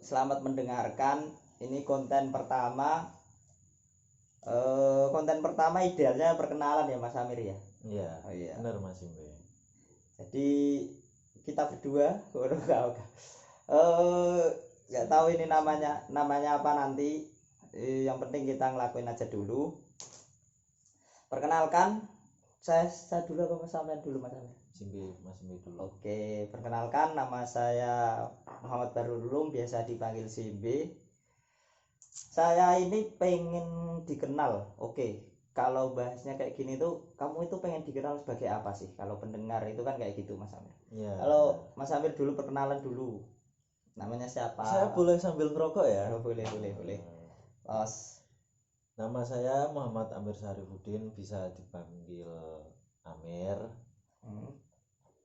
selamat mendengarkan. Ini konten pertama. Konten pertama idealnya perkenalan ya Mas Amir ya. Iya. Oh iya. Benar Mas Imbe. Jadi kita berdua, nggak tahu ini namanya apa nanti. Yang penting kita ngelakuin aja dulu. Perkenalkan, saya dulu apa Mas Amir dulu Mas Amir? Mas Imbe dulu. Oke, perkenalkan nama saya Muhammad Barululum, biasa dipanggil Simbe. Saya ini pengen dikenal. Oke, kalau bahasnya kayak gini tuh, kamu itu pengen dikenal sebagai apa sih? Kalau pendengar itu kan kayak gitu Mas Amir. Iya. Kalau Mas Amir dulu perkenalan dulu. Namanya siapa? Saya boleh sambil ngerokok ya? Oh, boleh. Os. Nama saya Muhammad Amir Syarifuddin, bisa dipanggil Amir.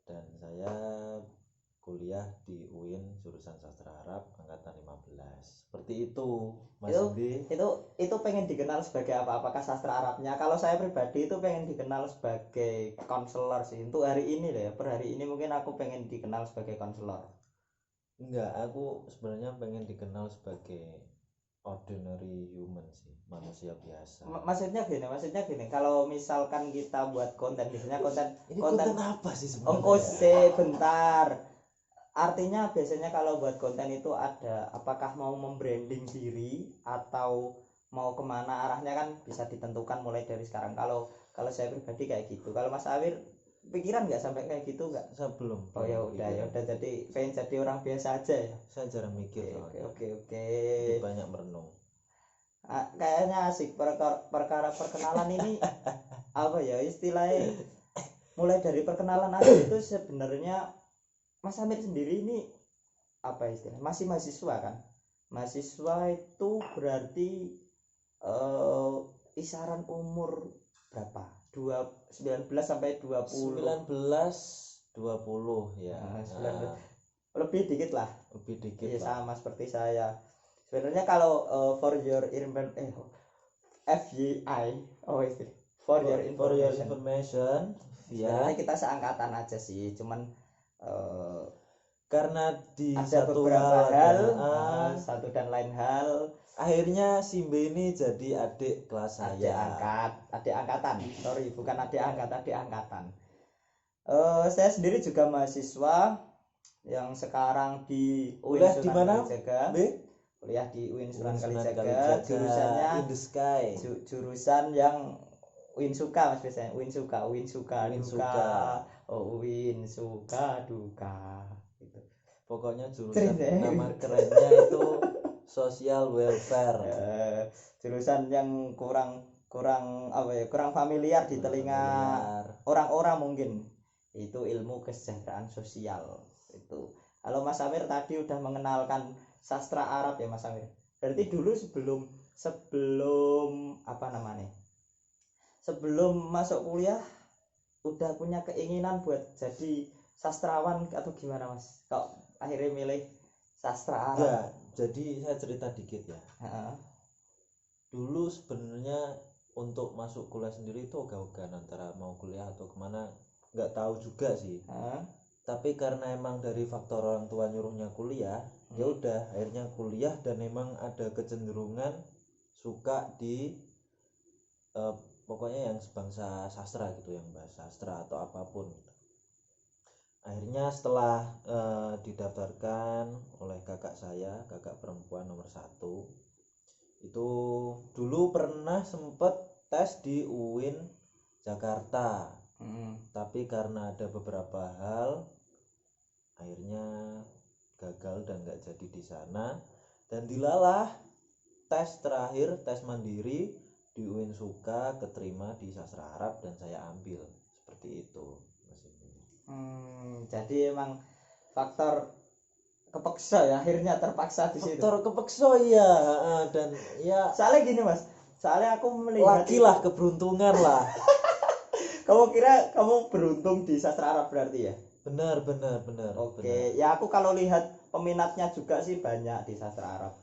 Dan saya kuliah di UIN jurusan Sastra Arab angkatan 15. Seperti itu, Mas Indi. Itu pengen dikenal sebagai apa? Apakah sastra Arabnya? Kalau saya pribadi itu pengen dikenal sebagai konselor sih. Untuk hari ini loh ya, per hari ini mungkin aku pengen dikenal sebagai konselor. Enggak, aku sebenarnya pengen dikenal sebagai ordinary human sih, manusia biasa. Maksudnya gini, kalau misalkan kita buat konten, biasanya konten apa sih sebenarnya? Oh, sebentar. Artinya biasanya kalau buat konten itu ada apakah mau membranding diri atau mau kemana arahnya kan bisa ditentukan mulai dari sekarang. Kalau saya pribadi kayak gitu. Kalau Mas Awir pikiran nggak sampai kayak gitu nggak? Saya belum. Oh ya udah jadi pengen jadi orang biasa aja ya. Saya jarang mikir. Oke. Banyak merenung. Kayaknya asik perkara perkenalan ini apa ya istilahnya, mulai dari perkenalan aja itu sebenarnya Mas Amir sendiri ini apa istilahnya, masih mahasiswa kan? Mahasiswa itu berarti kisaran umur berapa? 19 sampai 20. 19 20 ya. Lebih dikit lah. Ya, sama seperti saya. Sebenarnya kalau for your FYI, for your information. Ya, kita seangkatan aja sih, cuman karena di ada beberapa hal, satu dan lain hal, akhirnya Simbe ini jadi adik kelas saya. Adik angkatan. Sorry, bukan adik angkatan. Saya sendiri juga mahasiswa yang sekarang di UIN Sunan Kalijaga. Kuliah di UIN Sunan Kalijaga, jurusannya In the Sky. Jurusan yang UIN suka Mas, biasanya UIN suka duka. Oh, UIN suka duka gitu. Pokoknya jurusan nama kerennya itu social welfare. Jurusan yang kurang familiar di telinga orang-orang mungkin. Itu ilmu kesejahteraan sosial itu. Kalau Mas Amir tadi udah mengenalkan sastra Arab ya Mas Amir. Berarti dulu sebelum apa namanya? Sebelum masuk kuliah udah punya keinginan buat jadi sastrawan atau gimana Mas? Kok akhirnya milih sastra Arab? Ya, jadi saya cerita dikit ya. Dulu sebenarnya untuk masuk kuliah sendiri itu ogah-ogahan antara mau kuliah atau kemana, nggak tahu juga sih. Tapi karena emang dari faktor orang tua nyuruhnya kuliah, ya udah akhirnya kuliah, dan emang ada kecenderungan suka di pokoknya yang sebangsa sastra gitu, yang bahasa sastra atau apapun gitu. Akhirnya setelah didaftarkan oleh kakak perempuan nomor 1, itu dulu pernah sempet tes di UIN Jakarta. Tapi karena ada beberapa hal akhirnya gagal dan nggak jadi di sana, dan dilalah tes terakhir, tes mandiri di UIN Suka, keterima di sastra Arab dan saya ambil. Seperti itu. Jadi emang faktor kepeksa ya, akhirnya terpaksa di situ. Faktor kepeksa ya, dan ya soalnya gini Mas, soalnya aku melihat lakilah keberuntungan lah. Kamu kira kamu beruntung di sastra Arab berarti ya? Benar. Oke. Ya aku kalau lihat peminatnya juga sih banyak di sastra Arab.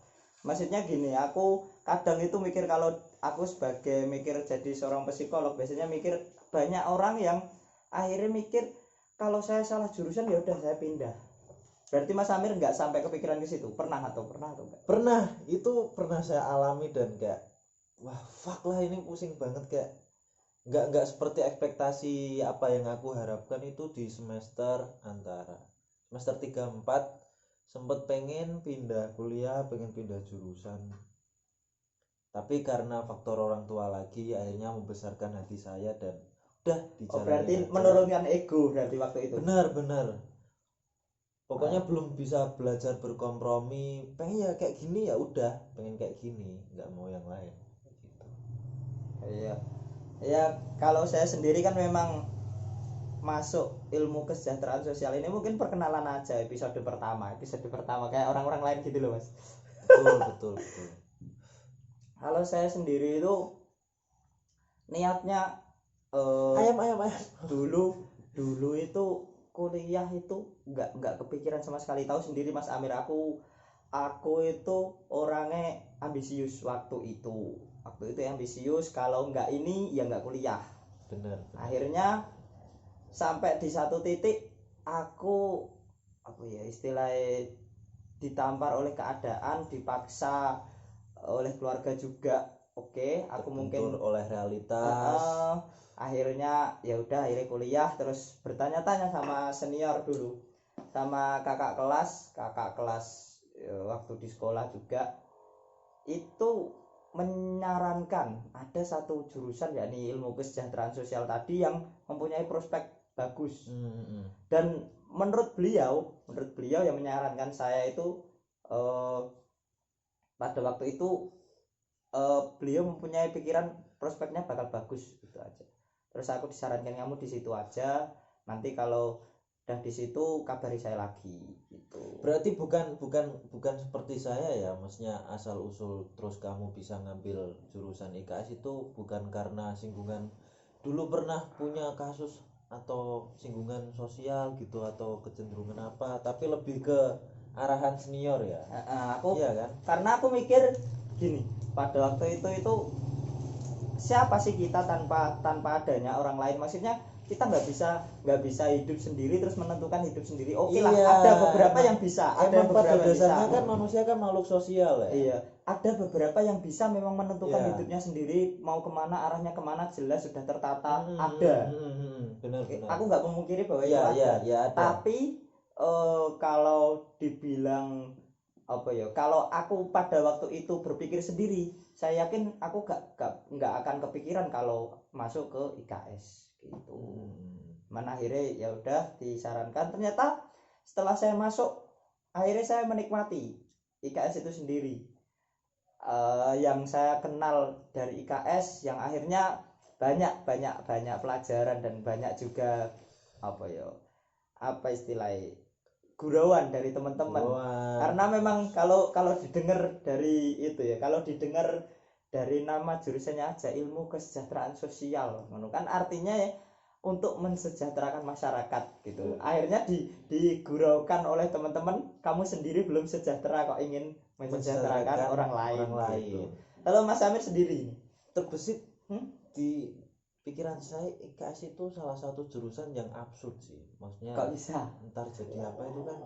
Maksudnya gini, aku kadang itu mikir, kalau aku sebagai mikir jadi seorang psikolog, biasanya mikir banyak orang yang akhirnya mikir kalau saya salah jurusan ya udah saya pindah. Berarti Mas Amir nggak sampai kepikiran ke situ? Pernah atau enggak? Pernah, itu pernah saya alami dan kayak wah fuck lah ini pusing banget, kayak nggak seperti ekspektasi apa yang aku harapkan. Itu di semester antara semester 3 4 sempet pengen pindah kuliah, pengen pindah jurusan, tapi karena faktor orang tua lagi akhirnya membesarkan hati saya dan udah Oh, dijalanin berarti aja. menurunkan ego berarti waktu itu. Benar pokoknya belum bisa belajar berkompromi, pengen ya kayak gini, ya udah pengen kayak gini, nggak mau yang lain gitu. Iya. Ya, kalau saya sendiri kan memang masuk ilmu kesejahteraan sosial ini mungkin perkenalan aja episode pertama kayak orang-orang lain gitu loh Mas. Betul. Kalau saya sendiri itu niatnya Ayam dulu itu kuliah itu nggak kepikiran sama sekali. Tahu sendiri Mas Amir, aku itu orangnya ambisius waktu itu ambisius, kalau nggak ini ya nggak kuliah. bener. Akhirnya sampai di satu titik aku apa ya istilahnya ditampar oleh keadaan, dipaksa oleh keluarga juga. Oke, aku mungkin Terbentur oleh realitas. akhirnya ya udah akhirnya kuliah, terus bertanya-tanya sama senior dulu, sama kakak kelas waktu di sekolah juga, itu menyarankan ada satu jurusan yakni ilmu kesejahteraan sosial tadi yang mempunyai prospek bagus. Dan menurut beliau yang menyarankan saya itu pada waktu itu beliau mempunyai pikiran prospeknya bakal bagus gitu aja. Terus aku disarankan kamu di situ aja, nanti kalau udah di situ kabari saya lagi gitu. Berarti bukan seperti saya ya, maksudnya asal usul terus kamu bisa ngambil jurusan IKS itu bukan karena singgungan dulu pernah punya kasus atau singgungan sosial gitu atau kecenderungan apa, tapi lebih ke arahan senior ya. Aku iya kan, karena aku mikir gini, pada waktu itu siapa sih kita tanpa adanya orang lain. Maksudnya kita nggak bisa hidup sendiri terus menentukan hidup sendiri. Oke lah, Iya, ada beberapa yang bisa, ada emang beberapa pada yang bisa. dasarnya kan manusia kan makhluk sosial ya. Iya, ada beberapa yang bisa memang menentukan Iya. hidupnya sendiri, mau kemana arahnya kemana jelas sudah tertata. Ada. Benar. Aku nggak memungkiri bahwa itu Iya, ada. ada. Tapi kalau dibilang apa ya, kalau aku pada waktu itu berpikir sendiri, saya yakin aku nggak akan kepikiran kalau masuk ke IKS gitu. Mana akhirnya ya udah disarankan, ternyata setelah saya masuk akhirnya saya menikmati IKS itu sendiri. Yang saya kenal dari IKS yang akhirnya banyak pelajaran dan banyak juga apa istilahnya gurauan dari teman-teman. Karena memang kalau didengar dari itu ya, kalau didengar dari nama jurusannya aja ilmu kesejahteraan sosial, kan artinya ya untuk mensejahterakan masyarakat gitu. Akhirnya diguraukan oleh teman-teman, kamu sendiri belum sejahtera kok ingin mensejahterakan orang lain. Gitu. Kalau Mas Amir sendiri terbesit di pikiran saya, IKS itu salah satu jurusan yang absurd sih. Maksudnya kok bisa ntar jadi apa itu kan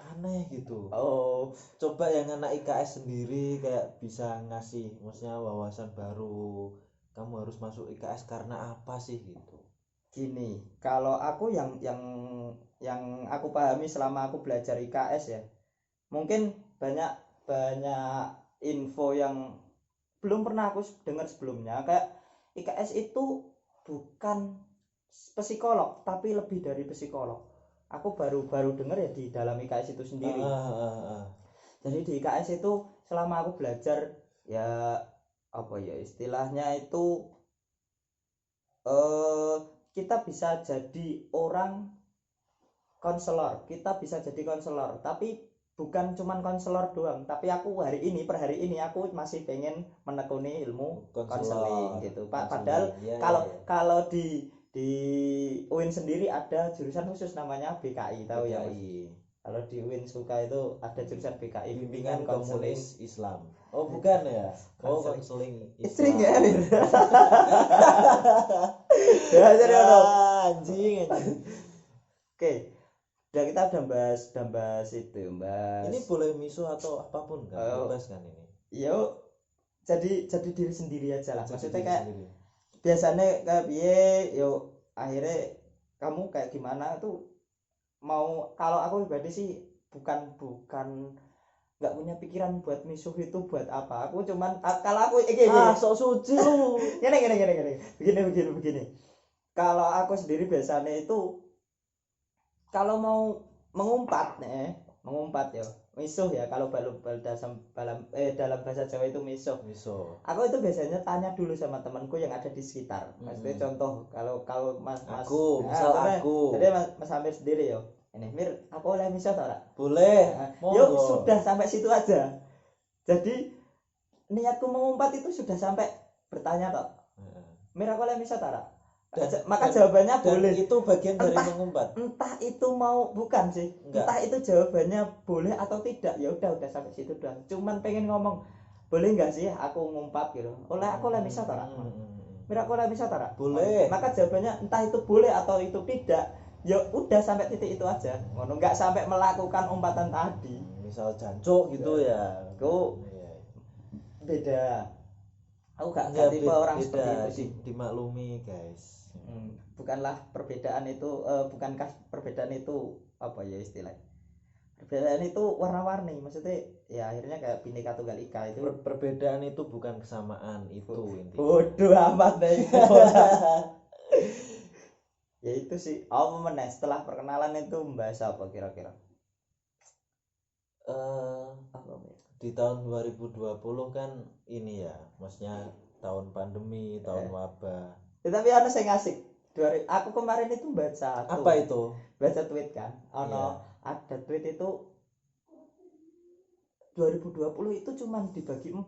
aneh gitu. Oh, coba yang anak IKS sendiri kayak bisa ngasih maksudnya wawasan baru, kamu harus masuk IKS karena apa sih gitu. Gini, kalau aku yang aku pahami selama aku belajar IKS ya, mungkin banyak info yang belum pernah aku dengar sebelumnya. Kayak IKS itu bukan psikolog, tapi lebih dari psikolog. Aku baru dengar ya di dalam IKS itu sendiri. Jadi di IKS itu selama aku belajar ya apa ya istilahnya itu kita bisa jadi orang konselor, tapi bukan cuman konselor doang, tapi aku per hari ini aku masih pengen menekuni ilmu konseling gitu Pak. Padahal kalau di UIN sendiri ada jurusan khusus namanya BKI, tahu ya Mas? Kalau di UIN Suka itu ada jurusan BKI, bimbingan konseling Islam. Oh bukan ya? Oh konseling Islam. ya. Ya jadi anjing. Oke. udah bahas itu, bahas. Ini boleh miso atau apapun kan, bebas kan ini. Yo, jadi diri sendiri aja lah. Jadi Maksudnya diri kayak sendiri. biasanya kayak piye, yo akhirnya kamu kayak gimana tuh mau. Kalau aku pribadi sih bukan nggak punya pikiran buat misuh itu buat apa. Aku cuman kalau aku Sok suci lu. gini begini. Kalau aku sendiri biasanya itu kalau mau mengumpat ya misuh ya, kalau dalam bahasa Jawa itu misuh. Aku itu biasanya tanya dulu sama temanku yang ada di sekitar. Maksudnya contoh kalau mas aku jadi mas Amir sendiri yo, ini Mir, aku boleh misuh atau enggak? boleh. Yuk sudah sampai situ aja. Jadi niatku mengumpat itu sudah sampai bertanya toh, Mir, aku boleh misuh atau enggak? Maka jawabannya boleh. Itu bagian dari mengumpat. Entah itu mau bukan sih. Enggak. Entah itu jawabannya boleh atau tidak. Ya udah sampai situ doang. Cuman pengen ngomong, boleh enggak sih aku ngumpat gitu. Aku oleh misal tak? Mira aku oleh misal tak? Boleh. Maka jawabannya entah itu boleh atau itu tidak. Ya udah sampai titik itu aja. Ngono, enggak sampai melakukan umpatan tadi. Misal jancuk gitu ya. Aku beda. Aku gak tipe orang seperti itu sih. Dimaklumi guys. Bukankah perbedaan itu apa ya istilahnya, perbedaan itu warna-warni, maksudnya ya akhirnya kayak Bhinneka Tunggal Ika itu. Perbedaan itu bukan kesamaan, itu intinya. Bodoh amat deh. Ya itu sih. Setelah perkenalan itu membahas apa kira-kira? Di tahun 2020 kan ini ya, maksudnya tahun pandemi, tahun wabah. Tapi ada yang ngasih. Aku kemarin itu baca. Apa itu? Baca tweet kan. Ada tweet itu 2020 itu cuman dibagi 4.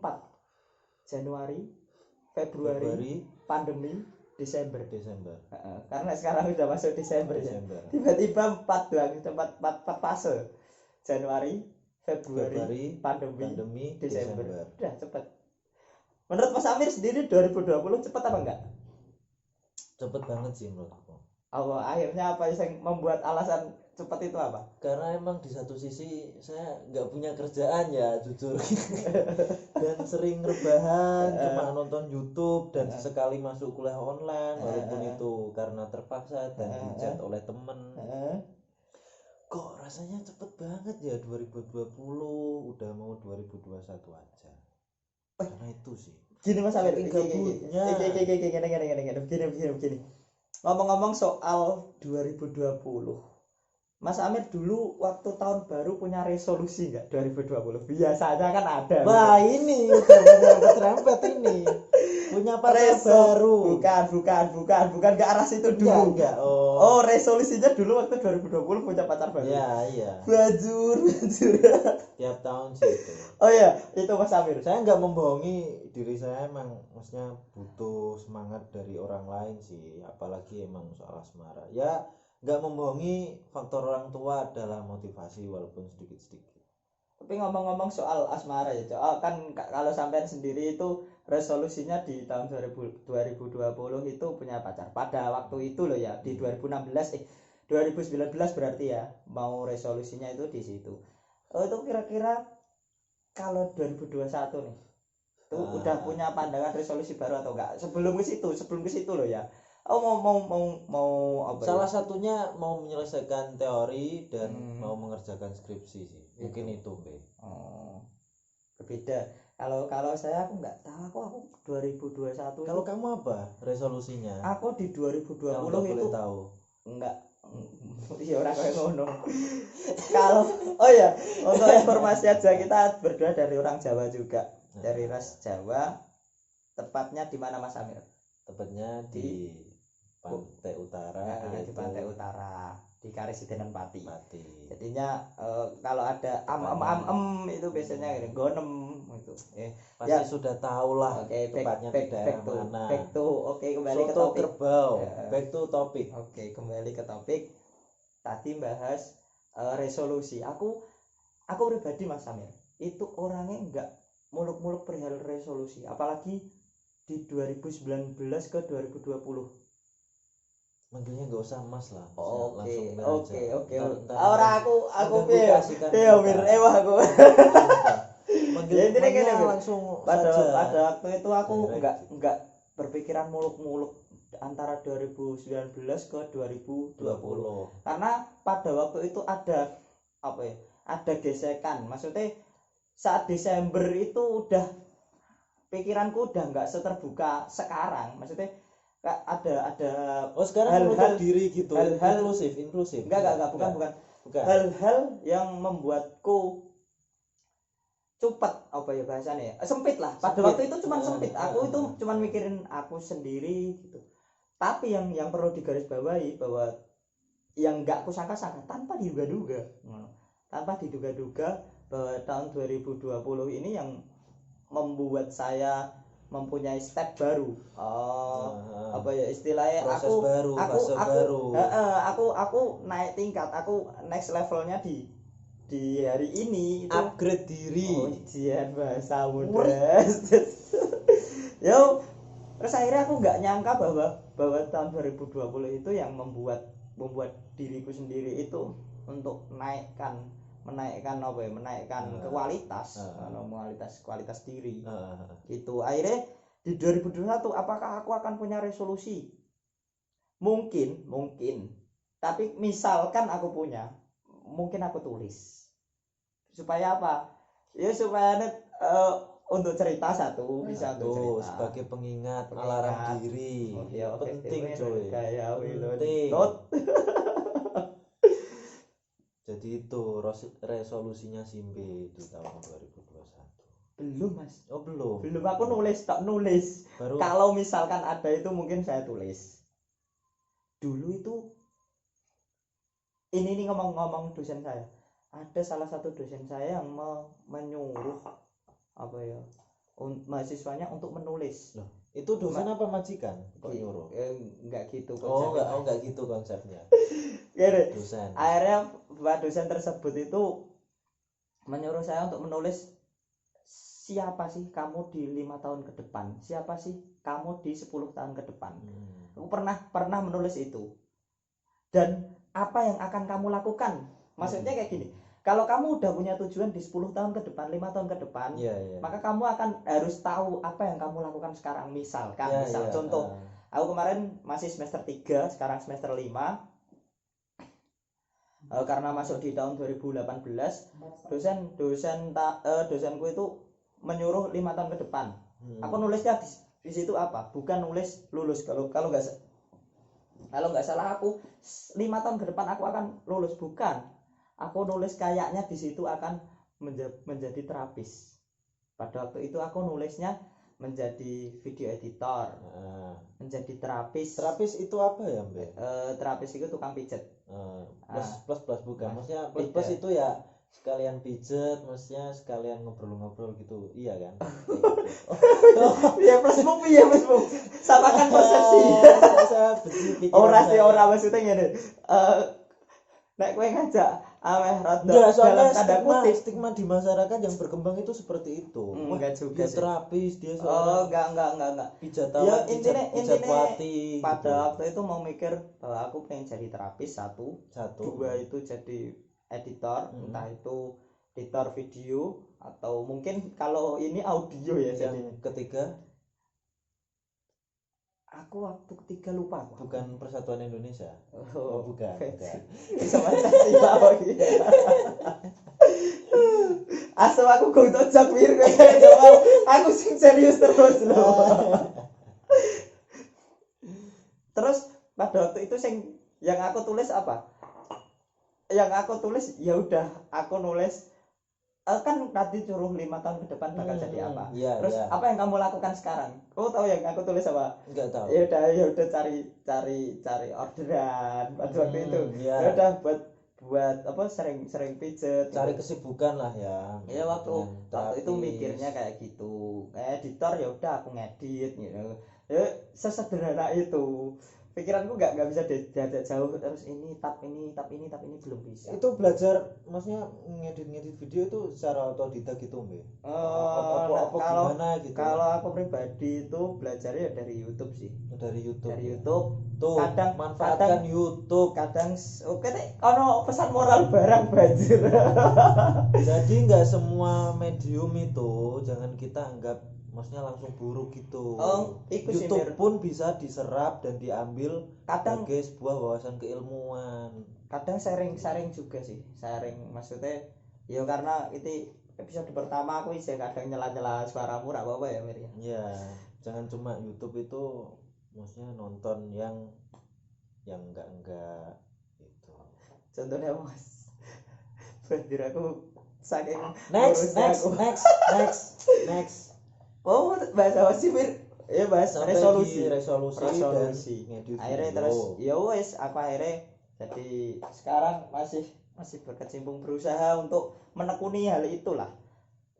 Januari, Februari, pandemi, Desember. Karena sekarang udah masuk Desember. Ya. Tiba-tiba 4 doang, 4 fase. Januari, Februari, pandemi, Desember. Udah cepet. Menurut Mas Amir sendiri 2020 cepet apa enggak? Cepet banget sih menurutku. Akhirnya apa yang membuat alasan cepat itu apa? Karena emang di satu sisi saya nggak punya kerjaan ya jujur. Dan sering rebahan, cuma nonton YouTube dan sesekali masuk kuliah online, walaupun itu karena terpaksa dan dicat oleh temen. Kok rasanya cepet banget ya 2020, udah mau 2021 aja. Karena itu sih. Gini Mas Amir, gini. Ngomong-ngomong soal 2020, Mas Amir dulu waktu tahun baru punya resolusi nggak 2020? Biasanya kan ada. Wah ini udah terempet ini. Punya pacar baru. Bukan ke arah situ dulu. Enggak. Resolusinya dulu waktu 2020 punya pacar baru. Iya. Bajur. Tiap tahun sih itu. Oh iya, itu Mas Amir. Saya nggak membohongi diri saya, emang maksudnya butuh semangat dari orang lain sih, apalagi emang soal asmara. Ya nggak membohongi, faktor orang tua adalah motivasi walaupun sedikit-sedikit. Tapi ngomong-ngomong soal asmara ya, kan kalau sampean sendiri itu resolusinya di tahun 2020 itu punya pacar. Pada waktu itu loh ya, di 2019 berarti ya, mau resolusinya itu di situ. Itu kira-kira kalau 2021 nih, itu udah punya pandangan resolusi baru atau enggak? Sebelum ke situ loh ya. Mau apa? Salah satunya mau menyelesaikan teori dan mau mengerjakan skripsi sih. Mungkin itu, Be. Berbeda. Kalau saya aku nggak tahu, aku 2021. Kalau kamu apa resolusinya? Aku di 2020 itu boleh tahu. Enggak. Iya orang kayak ngono. Kalau untuk informasi aja, kita berdua dari orang Jawa juga. Dari ras Jawa. Tepatnya di mana Mas Amir? Tepatnya di Pantai Utara, di Pantai Utara, di Karisidenan Pati. Jadinya kalau ada itu biasanya gonem itu. Pasti sudah tahu lah tepatnya di daerah mana. Kembali ke topik. Kerbau. Back to topic. Kembali ke topik. Tadi bahas resolusi. Aku pribadi Mas Amir, itu orangnya enggak muluk-muluk perihal resolusi, apalagi di 2019 ke 2020. manggilnya nggak usah Mas lah. Oke, Langsung Mir oke, aja. oke. Ntar Ora aku piye? kasihkan Piye kita. Mir ewah aku. Manggil Ya, intinya manggilnya gini, Mir. langsung pada saja. waktu itu aku Direct. enggak berpikiran muluk-muluk antara 2019 ke 2020 karena pada waktu itu ada apa ya, ada gesekan, maksudnya saat Desember itu udah pikiranku udah enggak seterbuka sekarang, maksudnya ada Oh sekarang hal-hal- menutup diri gitu. hal-hal- Inklusif. enggak bukan hal-hal yang membuatku cepet apa ya bahasanya ya, sempit lah pada Sempit. waktu itu cuman sempit, aku itu cuman mikirin aku sendiri gitu. Tapi yang perlu digarisbawahi bahwa yang enggak aku sangka-sangka tanpa diduga-duga bahwa tahun 2020 ini yang membuat saya mempunyai step baru. Apa ya istilahnya, Proses aku baru, fase baru. aku naik tingkat, aku next levelnya di hari ini itu Upgrade diri. ujian bahasa muda. Yo, terus akhirnya aku nggak nyangka bahwa tahun 2020 itu yang membuat diriku sendiri itu untuk menaikkan apa ya, menaikkan kualitas diri gitu. Akhirnya di 2021 apakah aku akan punya resolusi? Mungkin, tapi misalkan aku punya, mungkin aku tulis supaya apa ya, supaya untuk cerita bisa untuk cerita sebagai pengingat, alarm diri. ya, penting efektif, coy, kayak penting. not. Jadi itu resolusinya Simbe di tahun 2021. Belum mas, Belum aku nulis baru. Kalau misalkan ada itu mungkin saya tulis dulu itu. Ini ngomong dosen saya, ada salah satu dosen saya yang menyuruh apa ya, mahasiswanya untuk menulis. Loh, itu dosen apa majikan kok nyuruh? Enggak gitu konsepnya. Enggak gitu konsepnya. Gini, Dosen. akhirnya Pak dosen tersebut itu menyuruh saya untuk menulis siapa sih kamu di 5 tahun ke depan, siapa sih kamu di 10 tahun ke depan. Aku pernah menulis itu. Dan apa yang akan kamu lakukan? Maksudnya kayak gini, kalau kamu udah punya tujuan di 10 tahun ke depan, 5 tahun ke depan, maka kamu harus tahu apa yang kamu lakukan sekarang. Misalkan, contoh, aku kemarin masih semester 3, sekarang semester 5. Karena masuk di tahun 2018, dosenku itu menyuruh 5 tahun ke depan. Aku nulisnya di situ apa? Bukan nulis lulus, kalau nggak salah aku 5 tahun ke depan aku akan lulus, bukan. Aku nulis kayaknya di situ akan menjadi terapis. Pada waktu itu aku nulisnya menjadi video editor, menjadi terapis. Terapis itu apa ya, Mbak? Terapis itu tukang pijet. Plus bukan. Maksudnya plus itu ya sekalian pijet, maksudnya sekalian ngobrol-ngobrol gitu. Iya kan? Ya plusmu piye plusmu? Samakan persepsi. Saya benci pikiran. Ora maksudnya ngene. Nek kowe ngajak ameh rada dalam tanda kutip stigma di masyarakat yang berkembang itu seperti itu. Enggak juga dia terapis, dia enggak. Pijatawan, Ya intinya pijatwati. Pada gitu. waktu itu mau mikir bahwa aku pengen jadi terapis, satu. Dua itu jadi editor, entah itu editor video atau mungkin kalau ini audio ya. Yang ketiga, aku waktu ketiga lupa aku. Bukan Persatuan Indonesia. Bukan. Bisa Pancasila lagi. Asal aku kudu Jakmir aku sing serius terus loh. Terus pada waktu itu yang aku tulis apa? Yang aku tulis ya udah aku nulis kan tadi suruh 5 tahun ke depan bakal jadi apa. Terus apa yang kamu lakukan sekarang? Kamu tahu yang aku tulis apa? Enggak tahu. Ya udah cari orderan pada waktu itu. Ya udah buat apa sering pijet. Cari kesibukan lah ya. Ya waktu itu mikirnya kayak gitu. Editor ya udah aku ngedit gitu. Ya sesederhana itu. pikiranku nggak bisa diajak jauh terus ini tap ini belum bisa. Itu belajar maksudnya ngedit video itu secara otodidak gitu Mbak? Apa Kalau gimana gitu? kalau aku pribadi itu belajarnya dari YouTube sih. Dari YouTube. Dari ya? YouTube. Tuh, Kadang manfaatkan YouTube. Kadang oke deh, ono pesan moral barang banjir. Jadi nggak semua medium itu jangan kita anggap maksudnya langsung buruk gitu. Iku sih, YouTube Mir. pun bisa diserap dan diambil Kadang sebagai sebuah wawasan keilmuan. kadang sharing juga sih. Sharing maksudnya ya karena itu episode pertama aku isih kadang nyela-nyela suaramu ra apa-apa ya, Mir. Ya, jangan cuma YouTube itu maksudnya nonton yang enggak gitu. Contohnya Mas. Banjir aku saking Next. Oh, bahasa apa sih, Mir? Ya bahas Sampai resolusi. dan ngedit Akhirnya video. terus ya wes aku akhirnya jadi sekarang masih berkecimpung berusaha untuk menekuni hal itulah.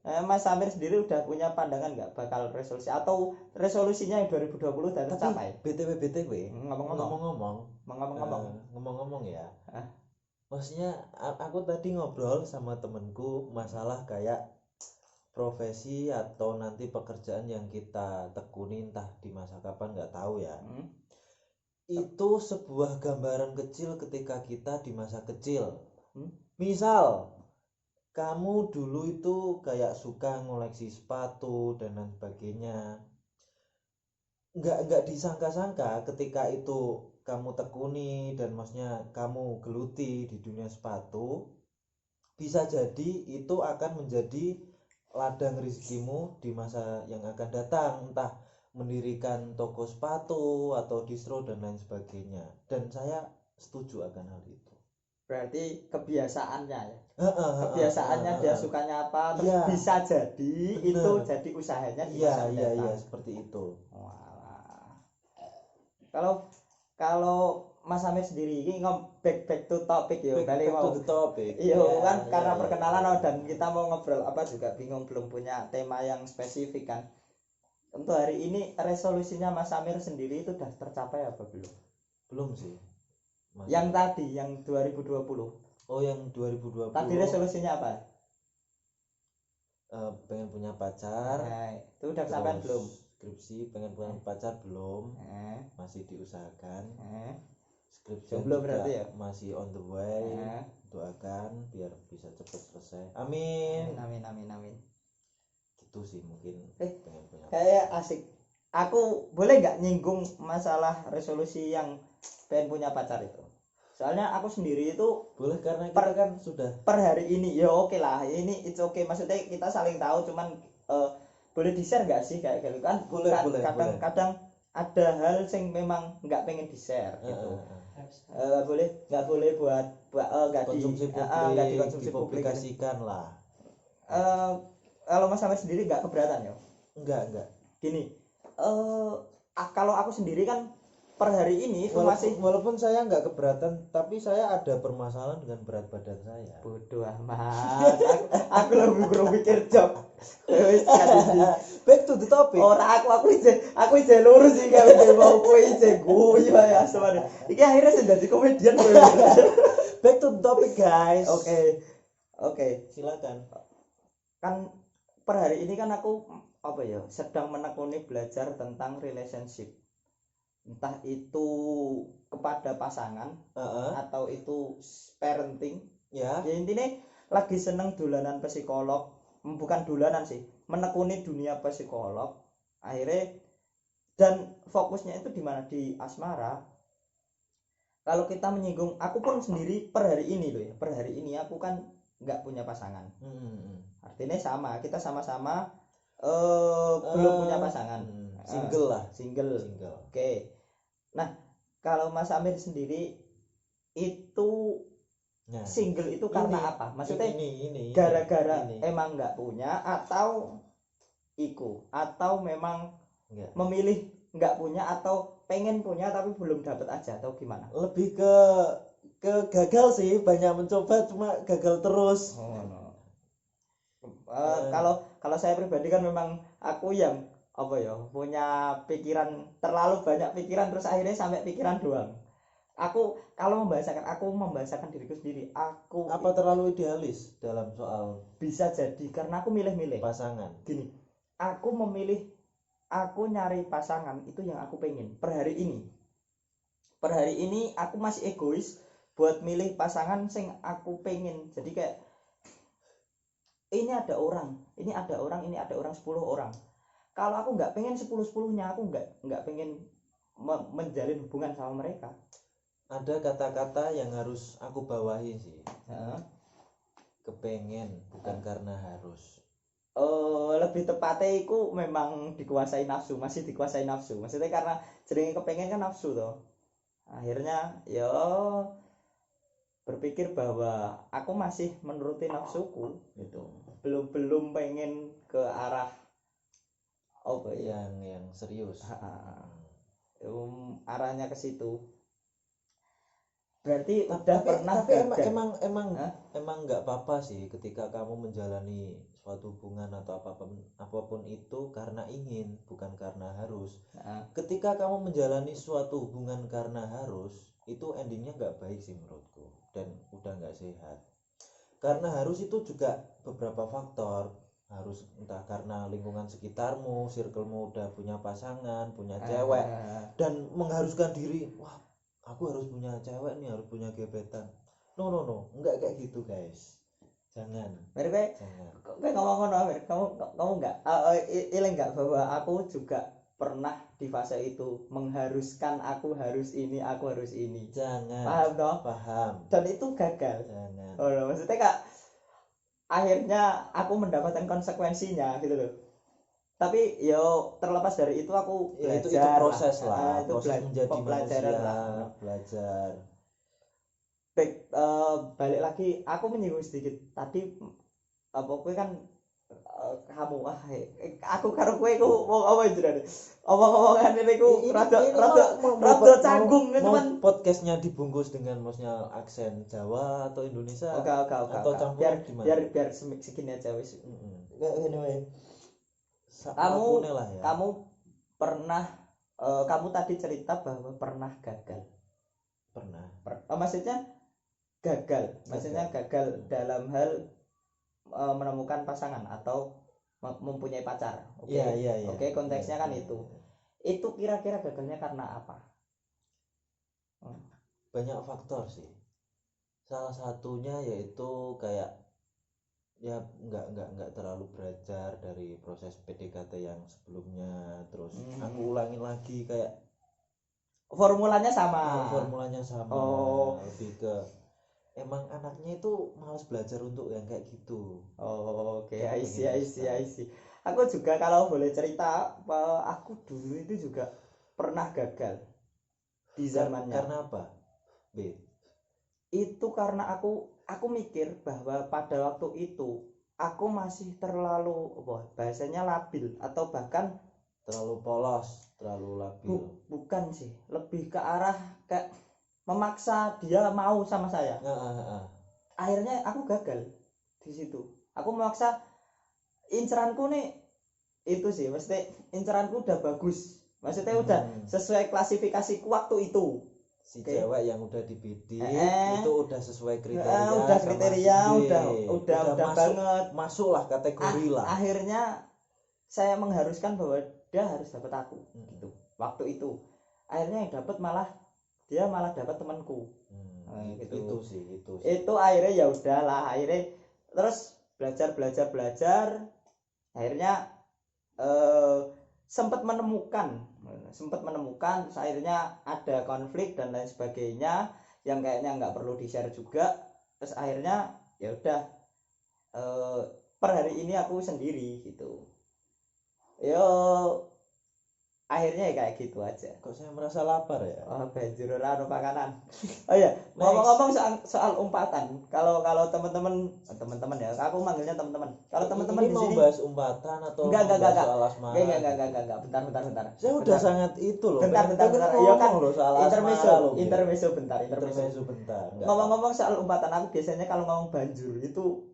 Mas Samir sendiri udah punya pandangan nggak bakal resolusi atau resolusinya yang 2020 dan tercapai? BTW Ngomong-ngomong ngomong-ngomong ya. Ah. Maksudnya aku tadi ngobrol sama temenku masalah kayak profesi atau nanti pekerjaan yang kita tekuni entah di masa kapan nggak tahu ya. Itu sebuah gambaran kecil ketika kita di masa kecil. Misal kamu dulu itu kayak suka ngoleksi sepatu dan lain sebagainya. Nggak disangka-sangka ketika itu kamu tekuni dan maksudnya kamu geluti di dunia sepatu, bisa jadi itu akan menjadi ladang rezekimu di masa yang akan datang, entah mendirikan toko sepatu atau distro dan lain sebagainya. Dan saya setuju akan hal itu. Berarti kebiasaannya ya. Kebiasaannya dia sukanya apa terus ya. bisa jadi Bener. itu jadi usahanya di masa Iya mendatang. seperti itu. Walah. Kalau Mas Amir sendiri ini back to topic ya, Back to the topic. Iya kan karena ya. perkenalan dan kita mau ngobrol apa juga bingung, belum punya tema yang spesifik kan. Untuk hari ini resolusinya Mas Amir sendiri itu sudah tercapai apa belum? Belum sih. Mas. Yang tadi yang 2020. Oh, yang 2020. Tadi resolusinya apa? Pengen punya pacar. Nah, itu udah sampai belum? Skripsi pengen punya pacar belum. Masih diusahakan. Skripsi belum berarti ya? Masih on the way. Doakan biar bisa cepat selesai. Amin. Gitu sih mungkin pengen punya. Kayak asik. Aku boleh nggak nyinggung masalah resolusi yang pengen punya pacar itu? Soalnya aku sendiri itu boleh karena kita kan sudah per hari ini ya oke lah, ini it's okay, maksudnya kita saling tahu, cuman boleh di share nggak sih kayak gitu kan? Kadang ada hal yang memang nggak pengen di share gitu. Nggak boleh buat nggak konsumsi publik, nggak dikonsumsi dipublikasikan lah. Kalau Mas Samir sendiri nggak keberatan ya? Enggak. Gini, kalau aku sendiri kan per hari ini itu masih walaupun saya nggak keberatan, tapi saya ada permasalahan dengan berat badan saya. Bodoh amat. aku lebih mikir job. Back to the topic. Ora aku ije lurus iki gawe mau kowe ije guyu ya sebenarnya. Iki akhirnya sing dadi komedian kowe. Back to the topic guys. Oke. Silakan. Kan per hari ini kan aku sedang menekuni belajar tentang relationship. Entah itu kepada pasangan atau itu parenting ya intinya lagi seneng dolanan psikolog, bukan dolanan sih, menekuni dunia psikolog akhirnya, dan fokusnya itu di mana, di asmara. Kalau kita menyinggung, aku pun sendiri per hari ini aku kan nggak punya pasangan. Artinya sama, kita sama-sama belum punya pasangan. Single. Oke. Nah, kalau Mas Amir sendiri itu single itu karena apa? Maksudnya gara-gara emang nggak punya atau memang memilih nggak punya atau pengen punya tapi belum dapat aja atau gimana? Lebih ke gagal sih, banyak mencoba cuma gagal terus. Kalau saya pribadi kan memang aku yang apa ya, punya pikiran terlalu banyak pikiran terus akhirnya sampai pikiran doang. Aku kalau membahasakan diriku sendiri, aku Apa terlalu idealis dalam soal bisa jadi karena aku milih-milih. pasangan? Gini, aku nyari pasangan itu yang aku pengen per hari ini aku masih egois buat milih pasangan sing aku pengen. Jadi kayak ini ada orang 10 orang. Kalau aku nggak pengen 10-10-nya, aku nggak pengen menjalin hubungan sama mereka. Ada kata-kata yang harus aku bawahi sih. Heeh. Kepengen bukan karena harus. Lebih tepatnya itu memang masih dikuasai nafsu. Maksudnya karena jenenge kepengen kan nafsu toh. Akhirnya ya berpikir bahwa aku masih menuruti nafsuku gitu. Belum pengen ke arah apa ya? Yang serius. Arahnya ke situ. Berarti udah Tapi pernah gagal. emang nggak apa-apa sih ketika kamu menjalani suatu hubungan atau apapun itu karena ingin, bukan karena harus. Ketika kamu menjalani suatu hubungan karena harus, itu endingnya nggak baik sih menurutku, dan udah nggak sehat. Karena harus itu juga beberapa faktor. Harus entah karena lingkungan sekitarmu, circlemu udah punya pasangan, punya cewek, dan mengharuskan diri, wah aku harus punya cewek nih, harus punya gebetan. No, enggak kayak gitu guys. Jangan. Jangan. Ngomong ngono, kamu enggak ilang enggak bahwa aku juga pernah di fase itu mengharuskan aku harus ini. Jangan. Paham toh? Paham. Dan itu gagal. Jangan. Maksudnya Kak, akhirnya aku mendapatkan konsekuensinya gitu loh. Tapi yo terlepas dari itu aku belajar. Ya, itu proses lah. Itu proses menjadi pembelajaran manusia lah. Belajar. Balik lagi aku menyinggung sedikit tadi apa kowe kan kamu aku karo kowe ku mau apa jenenge omong-omongan ini ku rada canggung cuman podcastnya dibungkus dengan maksudnya aksen Jawa atau Indonesia atau campur gimana biar segini aja wis. Anyway, kamu pernah kamu tadi cerita bahwa pernah gagal. Maksudnya gagal dalam hal menemukan pasangan atau mempunyai pacar. Oke, konteksnya kan itu. Itu kira-kira gagalnya karena apa? Banyak faktor sih. Salah satunya yaitu kayak ya nggak terlalu belajar dari proses PDKT yang sebelumnya, terus aku ulangin lagi kayak formulanya sama. Lebih ke emang anaknya itu malas belajar untuk yang kayak gitu. Oke, I see. Aku juga kalau boleh cerita, aku dulu itu juga pernah gagal di zamannya. Karena apa? Itu karena aku mikir bahwa pada waktu itu aku masih terlalu bahasanya labil atau bahkan terlalu polos, terlalu labil. Bukan sih, lebih ke arah kayak memaksa dia mau sama saya. Akhirnya aku gagal di situ. Aku memaksa inceranku nih itu sih, maksudnya inceranku udah bagus. Maksudnya udah sesuai klasifikasiku waktu itu. Cewek yang udah dibidik itu udah sesuai kriteria. Udah banget. Masuklah kategori lah. Akhirnya saya mengharuskan bahwa dia harus dapat aku gitu. Waktu itu. Akhirnya yang dapat dia malah dapat temanku. Itu sih. Itu akhirnya ya udahlah, akhirnya terus belajar. Akhirnya sempat menemukan terus akhirnya ada konflik dan lain sebagainya yang kayaknya nggak perlu di-share juga. Terus akhirnya ya udah per hari ini aku sendiri gitu. Akhirnya ya kayak gitu aja. Kok saya merasa lapar ya? Banjur ora ono pakanan. Ya, ngomong-ngomong soal umpatan. Kalau teman-teman ya, aku manggilnya teman-teman. Kalau teman-teman di sini mau bahas umpatan atau enggak. soal asmara? Enggak. Bentar. Saya udah sangat itu loh. Bentar. Ya kan soal intermezzo bentar. Bentar. Ngomong-ngomong soal umpatan, aku biasanya kalau ngomong banjur itu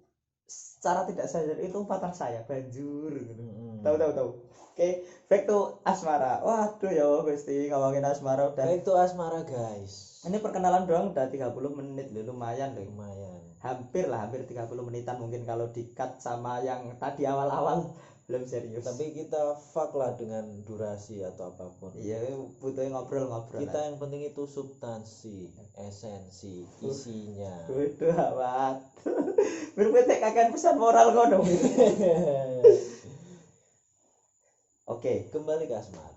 secara tidak sadar itu pacar saya banjur gitu. Mm-mm. Tahu. Oke, back to asmara. Waduh ya Gusti, ngomongin asmara udah. Baik itu asmara guys. Ini perkenalan doang udah 30 menit loh, lumayan loh. Lumayan. Hampir 30 menitan mungkin kalau di-cut sama yang tadi awal-awal belum serius. Tapi kita fuck lah dengan durasi atau apapun. Iya, butuhnya ngobrol-ngobrol. Kita yang penting itu substansi, esensi, isinya. Waduh awat. Berpetek akan pesan moral kono. Oke, Kembali ke asmara.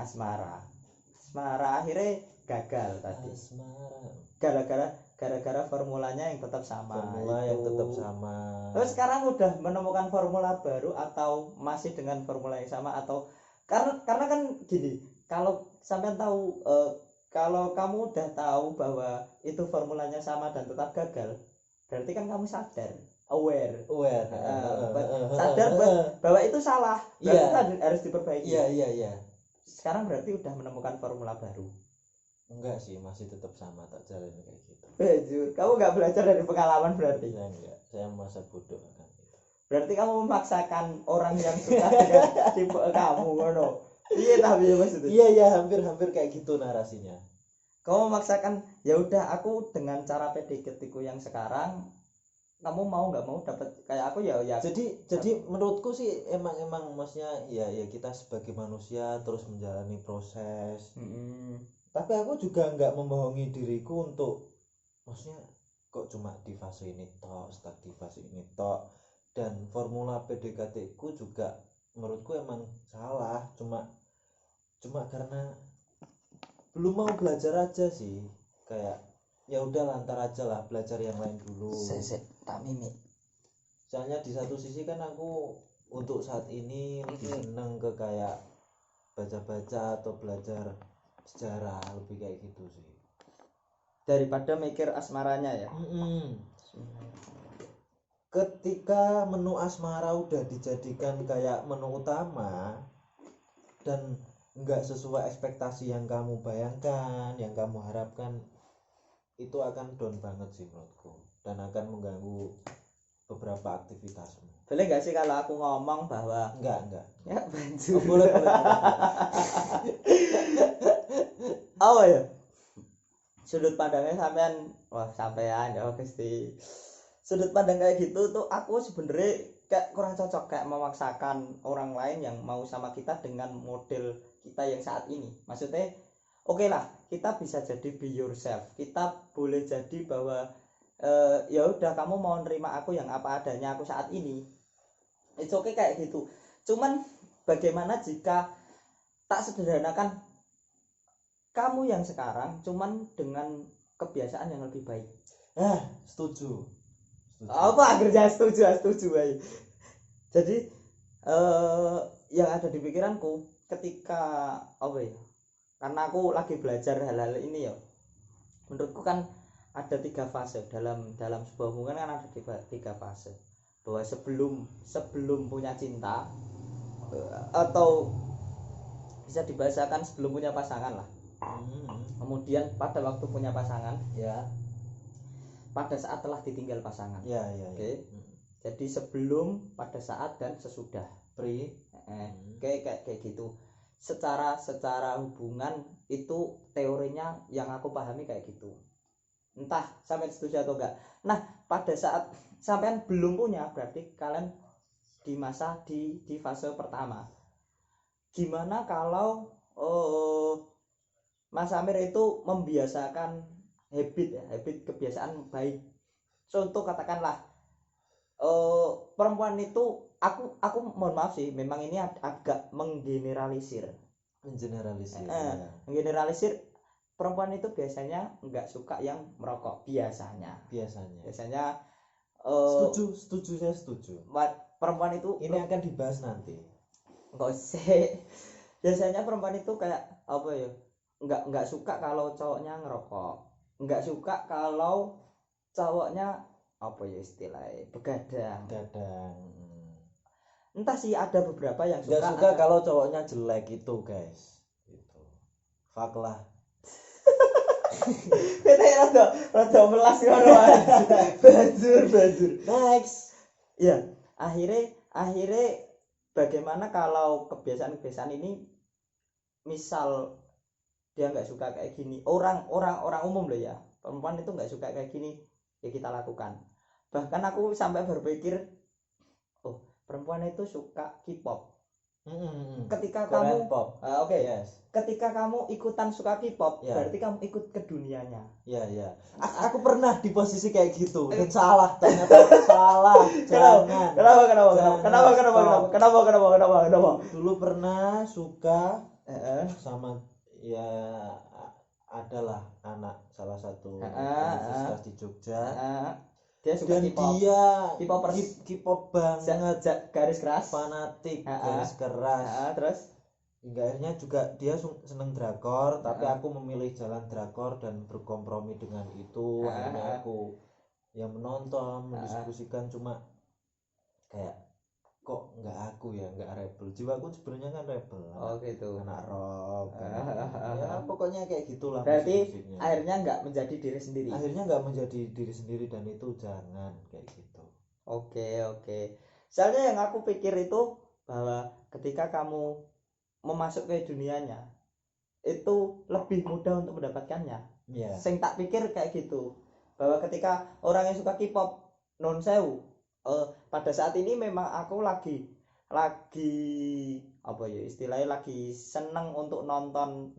Asmara akhirnya gagal tadi. Asmara. Gara-gara formulanya yang tetap sama. Formula yang tetap sama. Terus sekarang udah menemukan formula baru atau masih dengan formula yang sama atau karena kan gini, kalau sampean tahu kalau kamu udah tahu bahwa itu formulanya sama dan tetap gagal, berarti kan kamu sadar, aware. Sadar bahwa itu salah, berarti harus diperbaiki. Iya. Sekarang berarti udah menemukan formula baru. Enggak sih, masih tetap sama, tak jalan kayak gitu. Bajur, kamu nggak belajar dari pengalaman berarti. Saya enggak, saya masa bodoh akan itu. Berarti kamu memaksakan orang yang suka dengan tipe kamu, ngono. Iya tapi maksudnya. Iya, hampir kayak gitu narasinya. Kamu memaksakan, ya udah aku dengan cara PDKT-ku yang sekarang, kamu mau nggak mau dapat kayak aku ya. Jadi menurutku sih emang maksudnya ya kita sebagai manusia terus menjalani proses. Tapi aku juga nggak membohongi diriku untuk maksudnya kok cuma di fase ini tok, stuck di fase ini tok, dan formula PDKT ku juga menurutku emang salah, cuma karena belum mau belajar aja sih, kayak ya udah lantar aja lah, belajar yang lain dulu. Tak mimi. Soalnya di satu sisi kan aku untuk saat ini lebih seneng ke kayak baca-baca atau belajar sejarah, lebih kayak gitu sih Daripada mikir asmaranya ya. Ketika menu asmara udah dijadikan kayak menu utama dan nggak sesuai ekspektasi yang kamu bayangkan, yang kamu harapkan, itu akan down banget sih menurutku dan akan mengganggu beberapa aktivitasmu. Boleh nggak sih kalau aku ngomong bahwa Enggak. ya banjur. Boleh. Oh ya. Sudut pandangnya sampean ya Gusti. Sudut pandang kayak gitu tuh aku sebenarnya kayak kurang cocok, kayak memaksakan orang lain yang mau sama kita dengan model kita yang saat ini. Maksudnya oke lah, kita bisa jadi be yourself. Kita boleh jadi bahwa ya udah kamu mau nerima aku yang apa adanya aku saat ini. It's okay kayak gitu. Cuman bagaimana jika tak sederhanakan kamu yang sekarang cuman dengan kebiasaan yang lebih baik. Setuju. Apa akhirnya setuju baik. Jadi yang ada di pikiranku ketika karena aku lagi belajar hal-hal ini ya, menurutku kan ada 3 fase dalam sebuah hubungan, kan ada 3 fase. Bahwa sebelum punya cinta atau bisa dibahasakan sebelum punya pasangan lah. Kemudian pada waktu punya pasangan, ya, pada saat telah ditinggal pasangan. Ya. Oke. Jadi sebelum, pada saat, dan sesudah. Kayak gitu. Secara hubungan itu teorinya yang aku pahami kayak gitu. Entah sampai setuju atau enggak. Nah, pada saat sampean belum punya, berarti kalian di fase pertama. Gimana kalau Mas Amir itu membiasakan habit kebiasaan baik. Contoh katakanlah perempuan itu, aku mohon maaf sih, memang ini agak menggeneralisir. Menggeneralisir, perempuan itu biasanya enggak suka yang merokok biasanya. Setuju, saya setuju. Perempuan itu ini akan dibahas nanti. Enggak usah. Biasanya perempuan itu kayak apa ya? Enggak suka kalau cowoknya ngerokok. Enggak suka kalau cowoknya apa ya istilahnya, begadang. Entah sih, ada beberapa yang suka. Enggak suka kalau cowoknya jelek itu, guys. Itu. Fuck lah. Kita rada melas ngono. Banjur. Next. Iya, akhirnya bagaimana kalau kebiasaan-kebiasaan ini, misal dia nggak suka kayak gini, orang umum loh ya, perempuan itu nggak suka kayak gini, ya kita lakukan. Bahkan aku sampai berpikir, oh perempuan itu suka K-pop. Ketika Korean kamu pop. oke, Yes. ketika kamu ikutan suka K-pop, Ya. berarti kamu ikut ke dunianya. Ya, ya. Aku pernah di posisi kayak gitu dan salah, ternyata salah. Jangan. Kenapa? Dulu pernah suka Heeh. sama ya adalah anak salah satu Heeh, universitas di Jogja Dia suka dan K-pop. dia K-popers. K-pop banget, Garis keras. fanatik, Heeh. garis keras. Terus Hingga akhirnya juga dia seneng drakor, tapi Heeh. aku memilih jalan drakor dan berkompromi dengan itu. Akhirnya aku yang menonton, mendiskusikan, cuma kayak kok nggak aku ya, nggak rebel. Jiwaku sebenarnya kan rebel, gitu. anak rock, ya pokoknya kayak gitulah. Berarti musik-musiknya. akhirnya nggak menjadi diri sendiri. Akhirnya nggak menjadi diri sendiri, dan itu jangan kayak gitu. Oke. Soalnya yang aku pikir itu bahwa ketika kamu memasuk ke dunianya, itu lebih mudah untuk mendapatkannya. Iya. Sing tak pikir kayak gitu, bahwa ketika orang yang suka K-pop, non sewu, pada saat ini memang aku lagi apa ya istilahnya, lagi seneng untuk nonton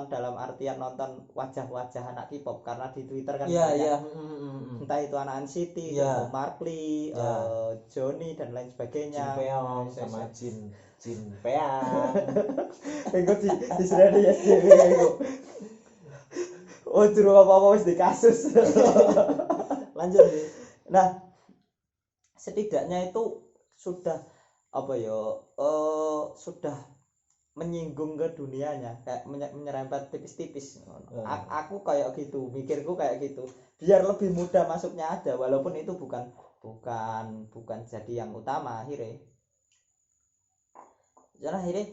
dalam artian nonton wajah-wajah anak K-pop, karena di Twitter kan banyak, entah itu anak NCT, Markly, Johnny dan lain sebagainya, Jin Peong sama Jin Peang. Engko di serene ya dhewe engko. Oh, durung apa-apa wis di kasus. Lanjut nih. Nah, setidaknya itu sudah apa ya, sudah menyinggung ke dunianya, kayak menyerempet tipis-tipis. Aku kayak gitu, mikirku kayak gitu. Biar lebih mudah masuknya aja, walaupun itu bukan jadi yang utama akhirnya. Jangan akhirnya.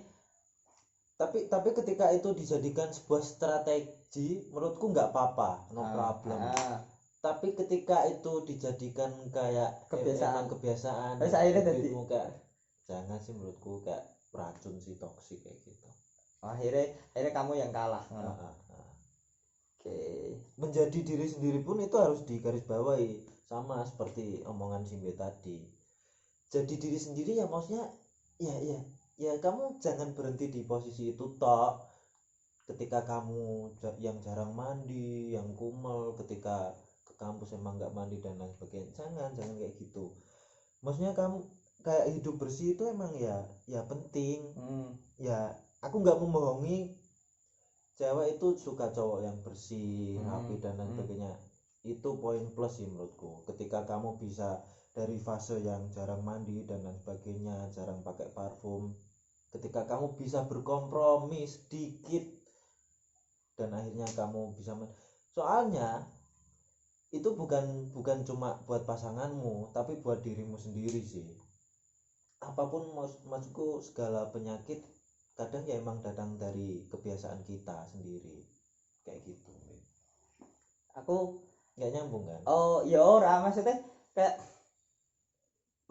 Tapi ketika itu dijadikan sebuah strategi, menurutku nggak apa-apa, no problem. Tapi ketika itu dijadikan kayak kebiasaan, terus akhirnya jadi kayak jangan sih, menurutku kayak racun sih, toksik kayak gitu. Akhirnya kamu yang kalah. Oke. Menjadi diri sendiri pun itu harus digarisbawahi, sama seperti omongan Simbe tadi. Jadi diri sendiri ya maksudnya ya kamu jangan berhenti di posisi itu tok. Ketika kamu yang jarang mandi, yang kumel, ketika ke kampus emang nggak mandi dan lain sebagainya, jangan kayak gitu. Maksudnya kamu kayak hidup bersih itu emang ya penting. Ya aku nggak membohongi, cewek itu suka cowok yang bersih, rapi dan lain sebagainya. Itu poin plus sih menurutku. Ketika kamu bisa dari fase yang jarang mandi dan lain sebagainya, jarang pakai parfum, ketika kamu bisa berkompromi sedikit dan akhirnya kamu bisa soalnya itu bukan cuma buat pasanganmu, tapi buat dirimu sendiri sih. Apapun maksudku, segala penyakit kadang ya emang datang dari kebiasaan kita sendiri kayak gitu. Aku nggak nyambung kan? Oh ya, ora, maksudnya kayak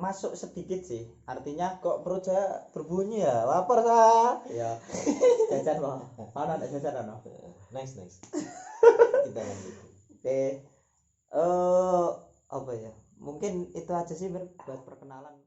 masuk sedikit sih, artinya kok perut saya berbunyi ya, lapar saya ya. Jajan loh, mana ada jajan ono. Nice kita lanjut. Oke, apa ya, mungkin itu aja sih buat perkenalan.